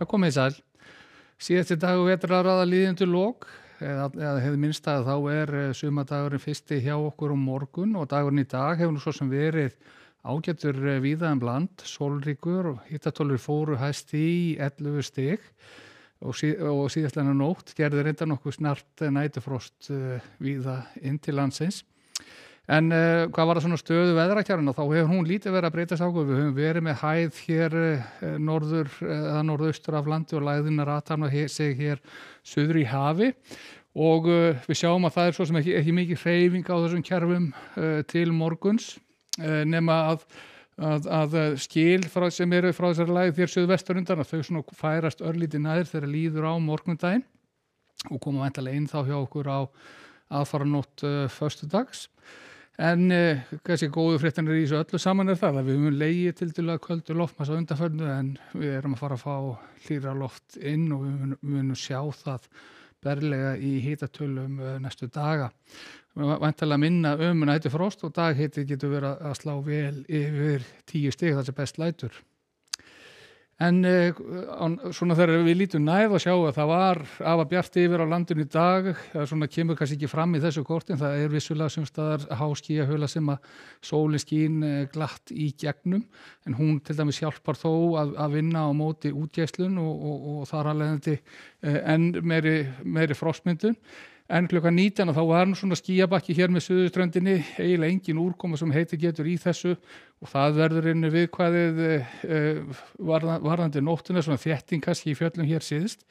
Já, komið sæl. Síðasti dagur vetrar að líðandi lok, eða hefði minnstað þá sumardagurinn fyrsti hjá okkur morgun og dagurinn í dag hefur nú svo sem verið ágætur víða land, sólríkur og hitatölur fóru hæst í 11 stig og síðastlega nótt gerði reynda nokkuð snart næturfrost víða inn til landsins. En hvað var það svona stöðu veðrakjárina, þá hefur hún lítið verið að breytast ákveð. Við höfum verið með hæð hér norðaustur af landi og lægðina ratan og sig hér suður í hafi og við sjáum að það svo sem ekki mikið hreyfing á þessum kerfum til morguns nema að skil sem eru frá þessari lægð þér suðvestur undan að þau svona færast örlítið nær þegar líður á morgundaginn og koma væntanlega inn þá hjá okkur á aðfaranótt föstudags. En kannski góðu fréttanir í þessu öllu saman það að við höfum legið tiltölulega köldu loftmassa undanförnu en við erum að fara að fá hlýra loft inn og við munum sjá það berlega í hitatölum næstu daga. Við væntanlega minna næturfrost og daghiti getur verið að slá vel yfir 10 stig þar sem best lætur. En svona þegar við lítum nær og sjá að það var afar bjart yfir á landinu í dag, það svona kemur kannski ekki fram í þessu korti en það vissulega sumstaðar háskýjahula sem að sólin skín glatt í gegnum en hún til dæmis hjálpar þó að vinna á móti útgeislun og þar alveg enn meiri frostmyndun. En klukkan 19 þá var nú svona skýjabakki hér með suðurströndinni, eiginlega engin úrkoma sem heitið getur í þessu og það verður inn viðkvæðið varðandi nóttina, svona þétting kannski í fjöllum hér síðst,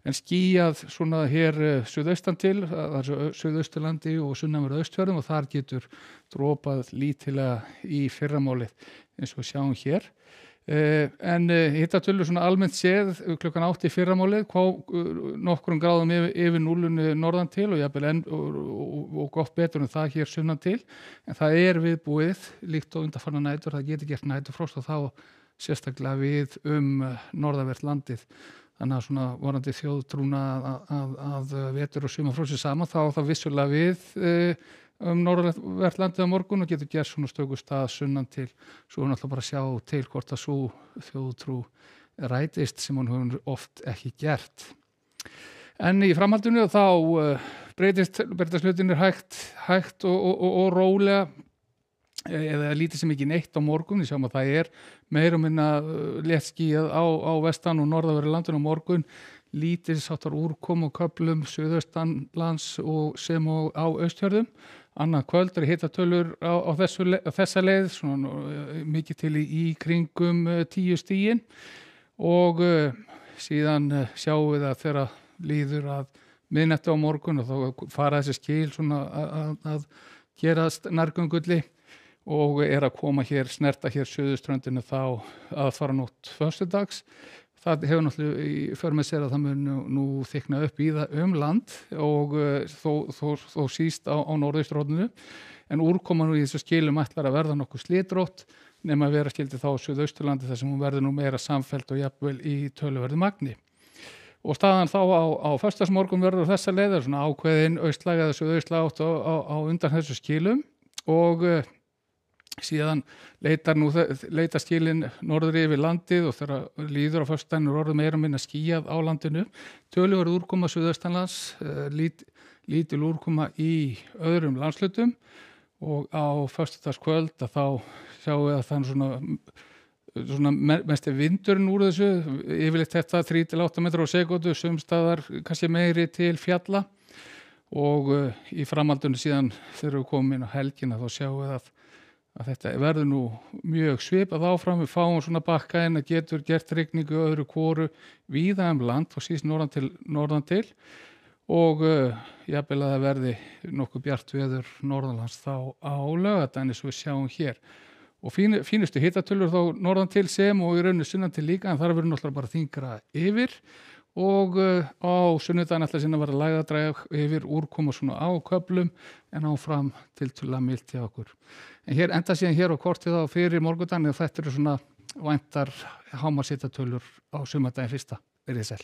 en skýjað svona hér suðaustan til, það er Suðausturlandi og sunnanverðu Austfjörðum og þar getur dropað lítilega í fyrramálið eins og við sjáum hér. En hitatölur svona almennt séð klukkan 8 í fyrramálið nokkrum gráðum yfir núllunni norðan til og jafnvel og gott betur en það hér sunnan til en það viðbúið líkt og undanfarna nætur, það getur gert næturfrost og þá sérstaklega við norðanvert landið þannig að svona vorandi þjóðtrúna að vetur og sumarfrosti saman þá vissulega við norðanvert landið á morgun og getur gert svona stöku stað sunnan til svo hún ætla bara að sjá til hvort að svo þjóðtrú rætist sem hún hefur oft ekki gert. En í framhaldinu þá breytast hlutinir hægt og rólega eða lítið sem ekki neitt á morgun. Við sjáum að það meira og minna léttskýjað á vestan og norðanverðu landinu á morgun. Lítið sáttar úrkom og köflum suðaustanlands og sem og á Austfjörðum. Annað kvöld hitatölur á þessa leið, svona mikið til í kringum 10 stigin og síðan sjáum við að þegar líður að miðnætti á morgun og þá fara þessi skil svona að gerast nærgöngulli og að koma hér, snerta hér suðurströndinu þá að fara nótt föstudags. Það hefur náttúrulega í för með sér að það mun nú þykna upp í það land og þó síst á norðausturhorninu en úrkoman í þessu skilum ætlar að verða nokkuð slitrótt nema að vera skildi þá á Suðausturlandi þar sem hún verður nú meira samfellt og jafnvel í töluverðu magni. Og staðan þá á föstudagsmorgun verður þessa leiðar svona ákveðin austlæg eða suðaustlæg átt á undan þessu skilum og síðan leita skilin norður yfir landið og þegar líður á föstudaginn orðið meira og minna skýjað á landinu. Töluverð úrkoma suðaustanlands, lítil úrkoma í öðrum landshlutum og á föstudagskvöld að þá sjáum við að það svona mest vindurinn úr þessu, yfirleitt þetta 3-8 metrar á sekúndu, sumstaðar kannski meiri til fjalla og í framhaldinu síðan þegar við komum inn á helgina þá sjáum við að þetta verður nú mjög svipað áfram, við fáum svona bakka en að getur gert rigningu öðru hvoru víða land og síðan norðan til og jafnvel að það verði nokkuð bjart veður norðanlands þá á laugardaginn eins og við sjáum hér. Og fínustu hitatölur þá norðan til sem og í rauninu sunnan til líka en þar verður náttúrulega bara þyngra yfir og á sunnudaginn ætla sinna að vera lægðadræg yfir úrkoma svona á köflum en áfram tiltölulega milt hjá okkur. En hér enda síðan hér á kortið á fyrir morgundaginn og þetta svona væntar hámarkshitatölur á sumardaginn fyrsta. Verið sæl.